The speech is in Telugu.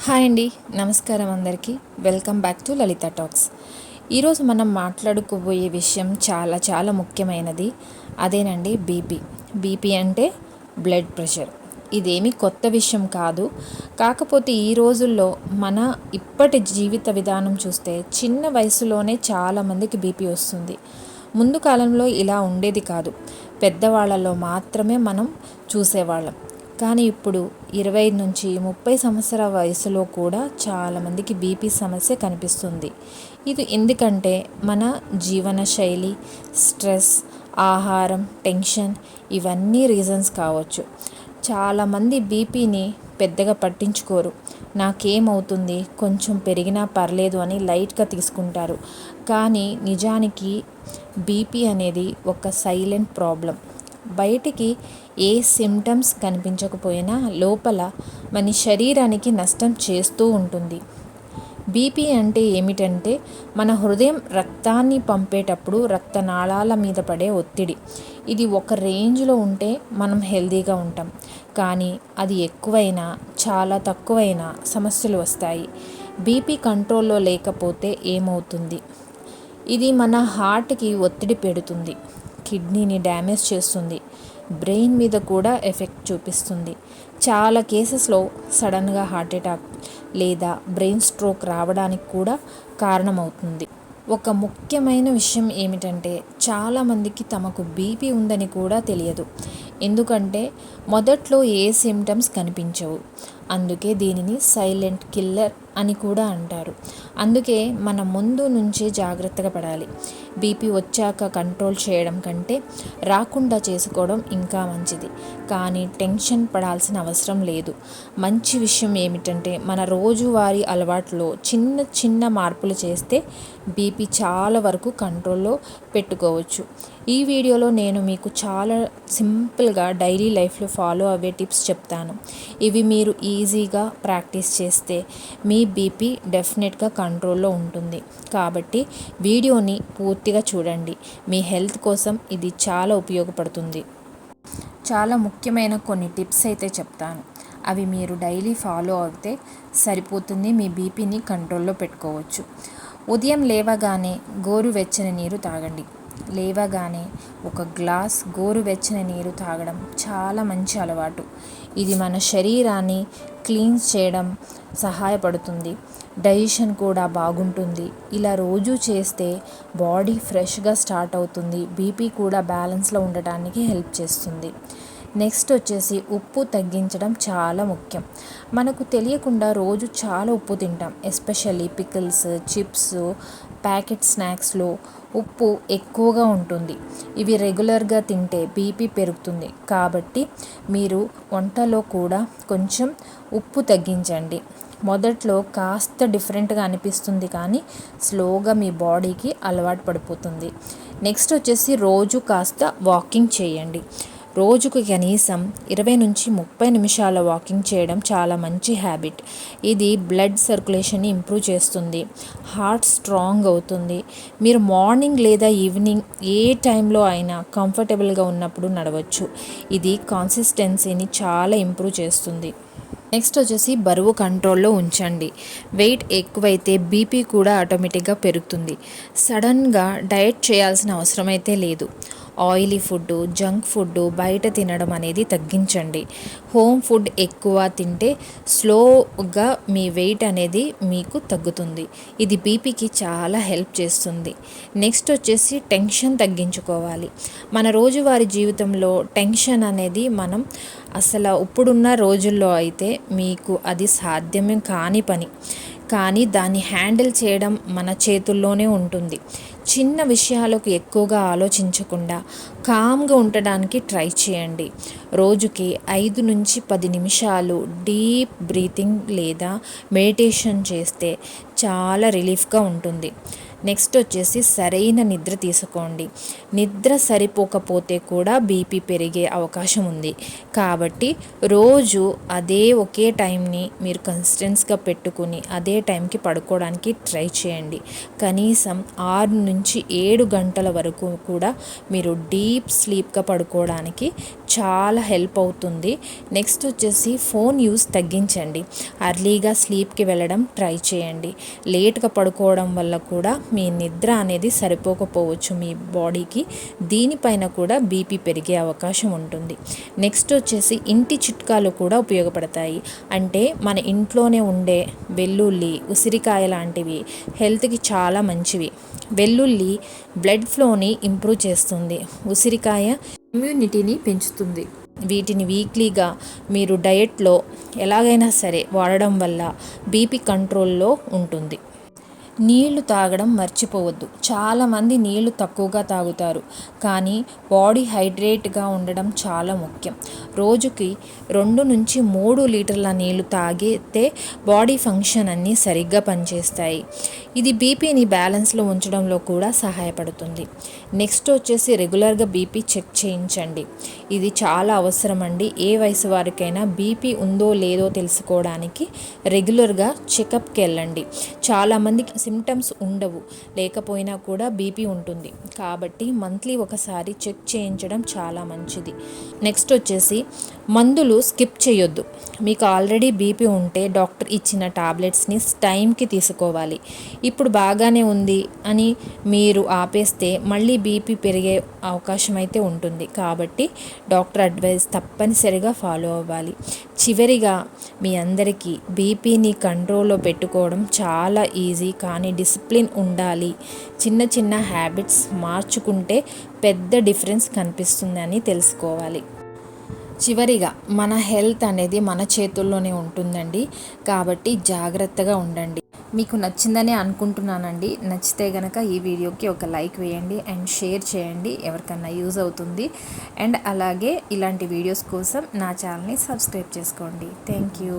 హాయ్ అండి, నమస్కారం అందరికీ. Welcome back to Lalitha talks. ఈరోజు మనం మాట్లాడుకోబోయే విషయం చాలా చాలా ముఖ్యమైనది. అదేనండి బీపీ. బీపీ అంటే బ్లడ్ ప్రెషర్. ఇదేమీ కొత్త విషయం కాదు. కాకపోతే ఈ రోజుల్లో మన ఇప్పటి జీవిత విధానం చూస్తే చిన్న వయసులోనే చాలామందికి బీపీ వస్తుంది. ముందు కాలంలో ఇలా ఉండేది కాదు. పెద్దవాళ్ళలో మాత్రమే మనం చూసేవాళ్ళం. కానీ ఇప్పుడు 20 నుంచి 30 సంవత్సరాల వయసులో కూడా చాలామందికి బీపీ సమస్య కనిపిస్తుంది. ఇది ఎందుకంటే మన జీవన శైలి, స్ట్రెస్, ఆహారం, టెన్షన్ ఇవన్నీ రీజన్స్ కావచ్చు. చాలామంది బీపీని పెద్దగా పట్టించుకోరు. నాకేమవుతుంది, కొంచెం పెరిగినా పర్లేదు అని లైట్గా తీసుకుంటారు. కానీ నిజానికి బీపీ అనేది ఒక సైలెంట్ ప్రాబ్లం. బయటికి ఏ సిమ్టమ్స్ కనిపించకపోయినా లోపల మన శరీరానికి నష్టం చేస్తూ ఉంటుంది. బీపీ అంటే ఏమిటంటే మన హృదయం రక్తాన్ని పంపేటప్పుడు రక్తనాళాల మీద పడే ఒత్తిడి. ఇది ఒక రేంజ్లో ఉంటే మనం హెల్తీగా ఉంటాం. కానీ అది ఎక్కువైనా, చాలా తక్కువైనా సమస్యలు వస్తాయి. బీపీ కంట్రోల్లో లేకపోతే ఏమవుతుంది? ఇది మన హార్ట్కి ఒత్తిడి పెడుతుంది, కిడ్నీని డ్యామేజ్ చేస్తుంది, బ్రెయిన్ మీద కూడా ఎఫెక్ట్ చూపిస్తుంది. చాలా కేసెస్లో సడన్గా హార్ట్ అటాక్ లేదా బ్రెయిన్ స్ట్రోక్ రావడానికి కూడా కారణమవుతుంది. ఒక ముఖ్యమైన విషయం ఏమిటంటే చాలామందికి తమకు బీపీ ఉందని కూడా తెలియదు. ఎందుకంటే మొదట్లో ఏ సిమ్టమ్స్ కనిపించవు. అందుకే దీనిని సైలెంట్ కిల్లర్ అని కూడా అంటారు. అందుకే మనం ముందు నుంచే జాగ్రత్తగా పడాలి. బీపీ వచ్చాక కంట్రోల్ చేయడం కంటే రాకుండా చేసుకోవడం ఇంకా మంచిది. కానీ టెన్షన్ పడాల్సిన అవసరం లేదు. మంచి విషయం ఏమిటంటే మన రోజువారీ అలవాట్లో చిన్న చిన్న మార్పులు చేస్తే బీపీ చాలా వరకు కంట్రోల్లో పెట్టుకోవచ్చు. ఈ వీడియోలో నేను మీకు చాలా సింపుల్గా డైలీ లైఫ్లో ఫాలో అయ్యే టిప్స్ చెప్తాను. ఇవి మీరు ఈజీగా ప్రాక్టీస్ చేస్తే మీ బీపీ డెఫినెట్గా కంట్రోల్లో ఉంటుంది. కాబట్టి వీడియోని పూర్తిగా చూడండి. మీ హెల్త్ కోసం ఇది చాలా ఉపయోగపడుతుంది. చాలా ముఖ్యమైన కొన్ని టిప్స్ అయితే చెప్తాను. అవి మీరు డైలీ ఫాలో అయితే సరిపోతుంది. మీ బీపీని కంట్రోల్లో పెట్టుకోవచ్చు. ఉదయం లేవగానే గోరువెచ్చని నీరు తాగండి. లేవగానే ఒక గ్లాస్ గోరువెచ్చని నీరు తాగడం చాలా మంచి అలవాటు. ఇది మన శరీరాన్ని క్లీన్స్ చేయడం సహాయపడుతుంది. డైజెషన్ కూడా బాగుంటుంది. ఇలా రోజు చేస్తే బాడీ ఫ్రెష్గా స్టార్ట్ అవుతుంది. బీపీ కూడా బ్యాలెన్స్లో ఉండటానికి హెల్ప్ చేస్తుంది. నెక్స్ట్ వచ్చేసి ఉప్పు తగ్గించడం చాలా ముఖ్యం. మనకు తెలియకుండా రోజు చాలా ఉప్పు తింటాం. ఎస్పెషల్లీ పికిల్స్, చిప్స్, ప్యాకెట్ స్నాక్స్లో ఉప్పు ఎక్కువగా ఉంటుంది. ఇవి రెగ్యులర్గా తింటే బీపీ పెరుగుతుంది. కాబట్టి మీరు వంటలో కూడా కొంచెం ఉప్పు తగ్గించండి. మొదట్లో కాస్త డిఫరెంట్గా అనిపిస్తుంది, కానీ స్లోగా మీ బాడీకి అలవాటు పడిపోతుంది. నెక్స్ట్ వచ్చేసి రోజు కాస్త వాకింగ్ చేయండి. రోజుకు కనీసం 20 నుంచి 30 నిమిషాల వాకింగ్ చేయడం చాలా మంచి హ్యాబిట్. ఇది బ్లడ్ సర్క్యులేషన్ని ఇంప్రూవ్ చేస్తుంది. హార్ట్ స్ట్రాంగ్ అవుతుంది. మీరు మార్నింగ్ లేదా ఈవినింగ్ ఏ టైంలో అయినా కంఫర్టబుల్గా ఉన్నప్పుడు నడవచ్చు. ఇది కాన్సిస్టెన్సీని చాలా ఇంప్రూవ్ చేస్తుంది. నెక్స్ట్ వచ్చేసి బరువు కంట్రోల్లో ఉంచండి. వెయిట్ ఎక్కువైతే బీపీ కూడా ఆటోమేటిక్గా పెరుగుతుంది. సడన్గా డయట్ చేయాల్సిన అవసరం అయితే లేదు. ఆయిలీ ఫుడ్, జంక్ ఫుడ్ బయట తినడం అనేది తగ్గించండి. హోమ్ ఫుడ్ ఎక్కువ తింటే స్లోగా మీ వెయిట్ అనేది మీకు తగ్గుతుంది. ఇది బీపీకి చాలా హెల్ప్ చేస్తుంది. నెక్స్ట్ వచ్చేసి టెన్షన్ తగ్గించుకోవాలి. మన రోజువారీ జీవితంలో టెన్షన్ అనేది మనం అసలు ఇప్పుడున్న రోజుల్లో అయితే మీకు అది సాధ్యమే కాని పని. కానీ దాన్ని హ్యాండిల్ చేయడం మన చేతుల్లోనే ఉంటుంది. చిన్న విషయాలకు ఎక్కువగా ఆలోచించకుండా కామ్గా ఉండడానికి ట్రై చేయండి. రోజుకి 5 నుంచి 10 నిమిషాలు డీప్ బ్రీతింగ్ లేదా మెడిటేషన్ చేస్తే చాలా రిలీఫ్గా ఉంటుంది. నెక్స్ట్ వచ్చేసి సరైన నిద్ర తీసుకోండి. నిద్ర సరిపోకపోతే కూడా బీపీ పెరిగే అవకాశం ఉంది. కాబట్టి రోజు ఒకే టైంని మీరు కన్సిస్టెన్స్గా పెట్టుకుని అదే టైంకి పడుకోవడానికి ట్రై చేయండి. కనీసం 6 నుంచి 7 గంటల వరకు కూడా మీరు డీప్ స్లీప్గా పడుకోవడానికి చాలా హెల్ప్ అవుతుంది. నెక్స్ట్ వచ్చేసి ఫోన్ యూస్ తగ్గించండి. అర్లీగా స్లీప్కి వెళ్ళడం ట్రై చేయండి. లేట్గా పడుకోవడం వల్ల కూడా మీ నిద్ర అనేది సరిపోకపోవచ్చు మీ బాడీకి. దీనిపైన కూడా బీపీ పెరిగే అవకాశం ఉంటుంది. నెక్స్ట్ వచ్చేసి ఇంటి చిట్కాలు కూడా ఉపయోగపడతాయి. అంటే మన ఇంట్లోనే ఉండే వెల్లుల్లి, ఉసిరికాయ లాంటివి హెల్త్కి చాలా మంచివి. వెల్లుల్లి బ్లడ్ ఫ్లోని ఇంప్రూవ్ చేస్తుంది. ఉసిరికాయ ఇమ్యూనిటీని పెంచుతుంది. వీటిని వీక్లీగా మీరు డయట్లో ఎలాగైనా సరే వాడడం వల్ల బీపీ కంట్రోల్లో ఉంటుంది. నీళ్లు తాగడం మర్చిపోవద్దు. చాలామంది నీళ్లు తక్కువగా తాగుతారు, కానీ బాడీ హైడ్రేట్గా ఉండడం చాలా ముఖ్యం. రోజుకి 2 నుంచి 3 లీటర్ల నీళ్లు తాగితే బాడీ ఫంక్షన్ అన్నీ సరిగ్గా పనిచేస్తాయి. ఇది బీపీని బ్యాలెన్స్లో ఉంచడంలో కూడా సహాయపడుతుంది. నెక్స్ట్ వచ్చేసి రెగ్యులర్గా బీపీ చెక్ చేయించండి. ఇది చాలా అవసరం అండి. ఏ వయసు వారికైనా బీపీ ఉందో లేదో తెలుసుకోవడానికి రెగ్యులర్గా చెకప్కి వెళ్ళండి. చాలామందికి సిమ్టమ్స్ ఉండవు, లేకపోయినా కూడా బీపీ ఉంటుంది. కాబట్టి మంత్లీ ఒకసారి చెక్ చేయించడం చాలా మంచిది. నెక్స్ట్ వచ్చేసి మందులు స్కిప్ చేయొద్దు. మీకు ఆల్రెడీ బీపీ ఉంటే డాక్టర్ ఇచ్చిన టాబ్లెట్స్ని టైంకి తీసుకోవాలి. ఇప్పుడు బాగానే ఉంది అని మీరు ఆపేస్తే మళ్ళీ బీపీ పెరిగే అవకాశం అయితే ఉంటుంది. కాబట్టి డాక్టర్ అడ్వైస్ తప్పనిసరిగా ఫాలో అవ్వాలి. చివరిగా మీ అందరికీ బీపీని కంట్రోల్లో పెట్టుకోవడం చాలా ఈజీ, కానీ డిసిప్లిన్ ఉండాలి. చిన్న చిన్న హ్యాబిట్స్ మార్చుకుంటే పెద్ద డిఫరెన్స్ కనిపిస్తుందని తెలుసుకోవాలి. చివరిగా మన హెల్త్ అనేది మన చేతుల్లోనే ఉంటుందండి. కాబట్టి జాగ్రత్తగా ఉండండి. మీకు నచ్చిందని అనుకుంటున్నానండి. నచ్చితే కనుక ఈ వీడియోకి ఒక లైక్ వేయండి అండ్ షేర్ చేయండి. ఎవరికన్నా యూజ్ అవుతుంది. అండ్ అలాగే ఇలాంటి వీడియోస్ కోసం నా ఛానల్ని సబ్స్క్రైబ్ చేసుకోండి. Thank you.